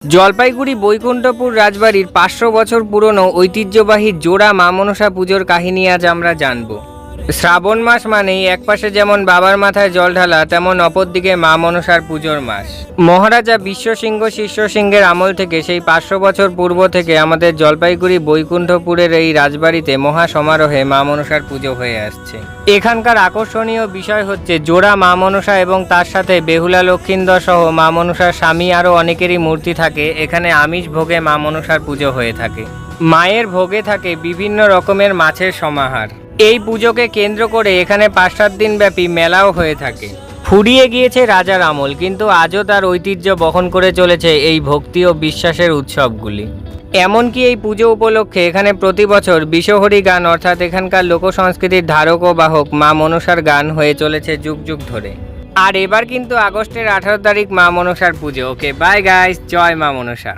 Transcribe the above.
জলপাইগুড়ি বৈকুণ্ঠপুর রাজবাড়ির ৫০০ বছর পুরনো ঐতিহ্যবাহী জোড়া মা মনসা পুজোর কাহিনী আজ আমরা জানব। শ্রাবণ মাস মানেই একপাশে যেমন বাবার মাথায় জল ঢালা, তেমন অপরদিকে মা মনসার পুজোর মাস। মহারাজা বিশ্বসিংহ শিষ্যসিংহের আমল থেকে সেই ৫০০ বছর পূর্ব থেকে আমাদের জলপাইগুড়ি বৈকুণ্ঠপুরের এই রাজবাড়িতে মহা সমারোহে মা মনসার পুজো হয়ে আসছে। এখানকার আকর্ষণীয় বিষয় হচ্ছে জোড়া মা মনসা এবং তার সাথে বেহুলা লক্ষিন্দর সহ মা মনসার স্বামী আরও অনেকেরই মূর্তি থাকে। এখানে আমিষ ভোগে মা মনসার পুজো হয়ে থাকে। মায়ের ভোগে থাকে বিভিন্ন রকমের মাছের সমাহার। এই পুজোকে কেন্দ্র করে এখানে ৫-৭ দিন ব্যাপী মেলাও হয়ে থাকে। ফুরিয়ে গিয়েছে রাজার আমল, কিন্তু আজও তার ঐতিহ্য বহন করে চলেছে এই ভক্তি ও বিশ্বাসের উৎসবগুলি। এমনকি এই পুজো উপলক্ষে এখানে প্রতি বছর বিষহরি গান, অর্থাৎ এখানকার লোকসংস্কৃতির ধারক ও বাহক মা মনসার গান হয়ে চলেছে যুগ যুগ ধরে। আর এবার কিন্তু আগস্টের ১৮ তারিখ মা মনসার পুজো। ওকে, বাই গাইস, জয় মা মনসা।